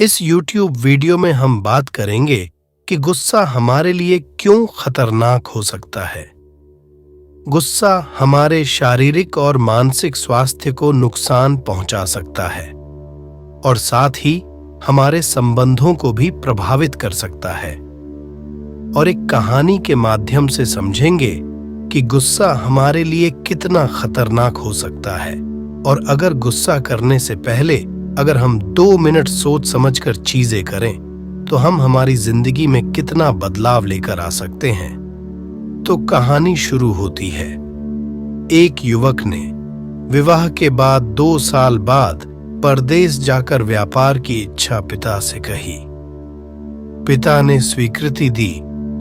इस YouTube video में हम बात करेंगे कि गुस्सा हमारे लिए क्यों खतरनाक हो सकता है। गुस्सा हमारे शारीरिक और मानसिक स्वास्थ्य को नुकसान पहुंचा सकता है और साथ ही हमारे संबंधों को भी प्रभावित कर सकता है। और एक कहानी के माध्यम से समझेंगे कि गुस्सा हमारे लिए कितना खतरनाक हो सकता है और अगर गुस्सा करने से पहले अगर हम 2 मिनट सोच समझकर चीजें करें तो हम हमारी जिंदगी में कितना बदलाव लेकर आ सकते हैं। तो कहानी शुरू होती है। एक युवक ने विवाह के बाद 2 साल बाद परदेश जाकर व्यापार की इच्छा पिता से कही। पिता ने स्वीकृति दी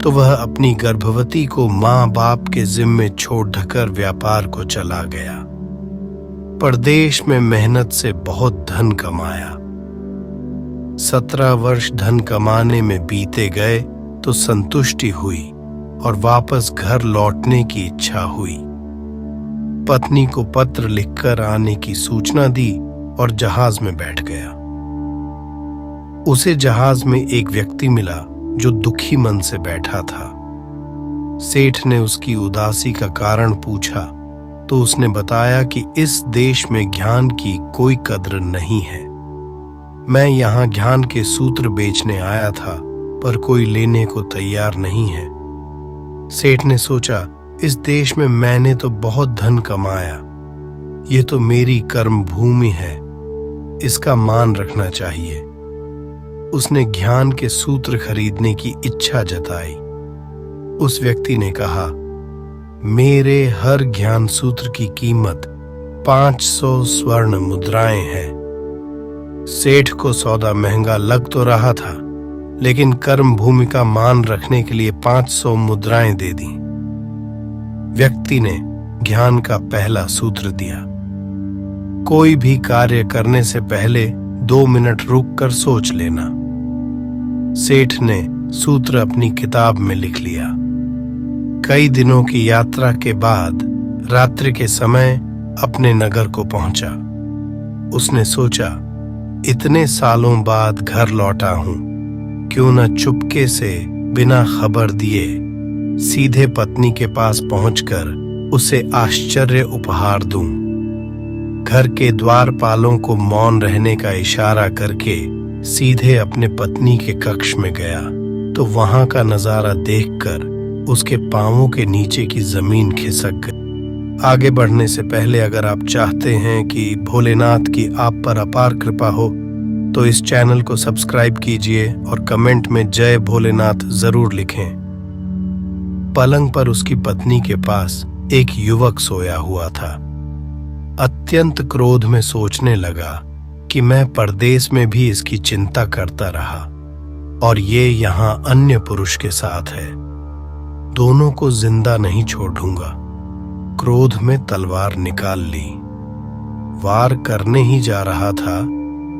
तो वह अपनी गर्भवती को मां बाप के जिम्मे छोड़ ढकर व्यापार को चला गया। परदेश में मेहनत से बहुत धन कमाया। 17 वर्ष धन कमाने में बीते गए तो संतुष्टि हुई और वापस घर लौटने की इच्छा हुई। पत्नी को पत्र लिखकर आने की सूचना दी और जहाज में बैठ गया। उसे जहाज में एक व्यक्ति मिला जो दुखी मन से बैठा था। सेठ ने उसकी उदासी का कारण पूछा तो उसने बताया कि इस देश में ज्ञान की कोई कद्र नहीं है। मैं यहाँ ज्ञान के सूत्र बेचने आया था पर कोई लेने को तैयार नहीं है। सेठ ने सोचा, इस देश में मैंने तो बहुत धन कमाया, ये तो मेरी कर्म भूमि है, इसका मान रखना चाहिए। उसने ज्ञान के सूत्र खरीदने की इच्छा जताई। उस व्यक्ति ने कहा, मेरे हर ज्ञान सूत्र की कीमत 500 स्वर्ण मुद्राएं हैं। सेठ को सौदा महंगा लग तो रहा था, लेकिन कर्म भूमि का मान रखने के लिए 500 मुद्राएं दे दी। व्यक्ति ने ज्ञान का पहला सूत्र दिया, कोई भी कार्य करने से पहले 2 मिनट रुककर सोच लेना। सेठ ने सूत्र अपनी किताब में लिख लिया। कई दिनों की यात्रा के बाद रात्रि के समय अपने नगर को पहुंचा। उसने सोचा, इतने सालों बाद घर लौटा हूं, क्यों न चुपके से बिना खबर दिए सीधे पत्नी के पास पहुंचकर उसे आश्चर्य उपहार दूं। घर के द्वारपालों को मौन रहने का इशारा करके सीधे अपने पत्नी के कक्ष में गया तो वहां का नजारा देखकर उसके पांवों के नीचे की जमीन खिसक गई। आगे बढ़ने से पहले अगर आप चाहते हैं कि भोलेनाथ की आप पर अपार कृपा हो तो इस चैनल को सब्सक्राइब कीजिए और कमेंट में जय भोलेनाथ जरूर लिखें। पलंग पर उसकी पत्नी के पास एक युवक सोया हुआ था। अत्यंत क्रोध में सोचने लगा कि मैं परदेश में भी इसकी चिंता करता रहा और ये यहाँ अन्य पुरुष के साथ है, दोनों को जिंदा नहीं छोड़ूंगा। क्रोध में तलवार निकाल ली। वार करने ही जा रहा था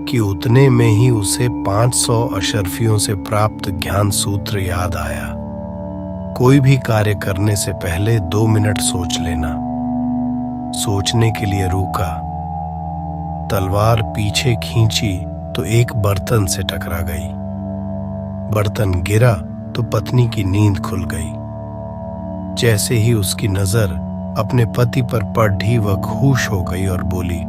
कि उतने में ही उसे 500 अशर्फियों से प्राप्त ज्ञान सूत्र याद आया। कोई भी कार्य करने से पहले 2 मिनट सोच लेना। सोचने के लिए रुका। तलवार पीछे खींची तो एक बर्तन से टकरा गई। बर्तन गिरा तो पत्नी की नींद खुल गई। जैसे ही उसकी नजर अपने पति पर पड़ी वह खुश हो गई और बोली,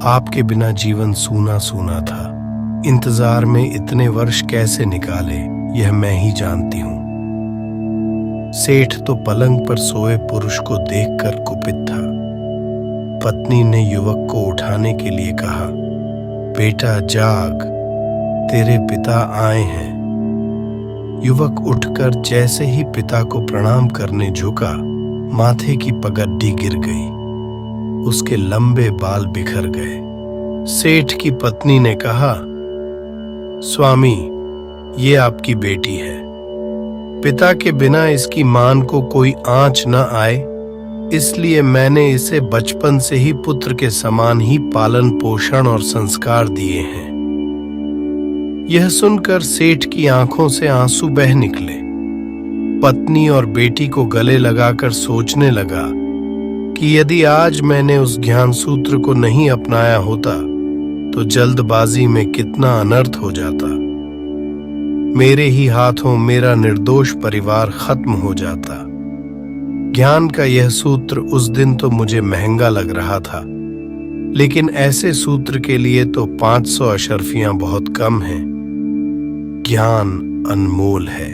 आपके बिना जीवन सूना सूना था। इंतजार में इतने वर्ष कैसे निकाले यह मैं ही जानती हूं। सेठ तो पलंग पर सोए पुरुष को देखकर कुपित था। पत्नी ने युवक को उठाने के लिए कहा, बेटा जाग, तेरे पिता आए हैं। युवक उठकर जैसे ही पिता को प्रणाम करने झुका, माथे की पगड्डी गिर गई। उसके लंबे बाल बिखर गए। सेठ की पत्नी ने कहा, स्वामी, ये आपकी बेटी है। पिता के बिना इसकी मान को कोई आंच न आए, इसलिए मैंने इसे बचपन से ही पुत्र के समान ही पालन पोषण और संस्कार दिए हैं। यह सुनकर सेठ की आंखों से आंसू बह निकले। पत्नी और बेटी को गले लगाकर सोचने लगा कि यदि आज मैंने उस ज्ञान सूत्र को नहीं अपनाया होता तो जल्दबाजी में कितना अनर्थ हो जाता। मेरे ही हाथों मेरा निर्दोष परिवार खत्म हो जाता। ज्ञान का यह सूत्र उस दिन तो मुझे महंगा लग रहा था, लेकिन ऐसे सूत्र के लिए तो 500 अशर्फियां बहुत कम हैं। ज्ञान अनमोल है।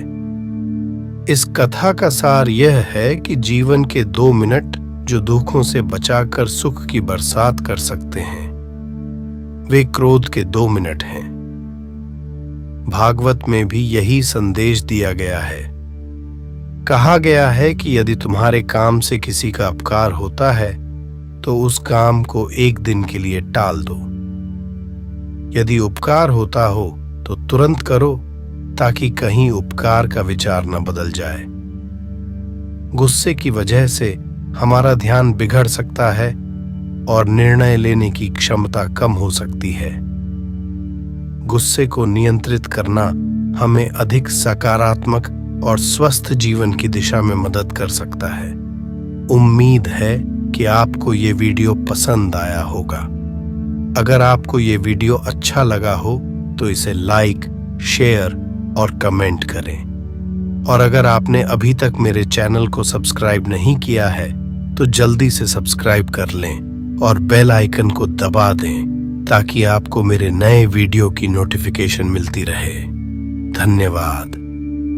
इस कथा का सार यह है कि जीवन के 2 मिनट जो दुखों से बचाकर सुख की बरसात कर सकते हैं, वे क्रोध के 2 मिनट हैं। भागवत में भी यही संदेश दिया गया है। कहा गया है कि यदि तुम्हारे काम से किसी का अपकार होता है तो उस काम को 1 दिन के लिए टाल दो। यदि उपकार होता हो तो तुरंत करो, ताकि कहीं उपकार का विचार न बदल जाए। गुस्से की वजह से हमारा ध्यान बिगड़ सकता है और निर्णय लेने की क्षमता कम हो सकती है। गुस्से को नियंत्रित करना हमें अधिक सकारात्मक और स्वस्थ जीवन की दिशा में मदद कर सकता है। उम्मीद है कि आपको ये वीडियो पसंद आया होगा। अगर आपको ये वीडियो अच्छा लगा हो तो इसे लाइक, शेयर और कमेंट करें। और अगर आपने अभी तक मेरे चैनल को सब्सक्राइब नहीं किया है तो जल्दी से सब्सक्राइब कर लें और बेल आइकन को दबा दें, ताकि आपको मेरे नए वीडियो की नोटिफिकेशन मिलती रहे। धन्यवाद।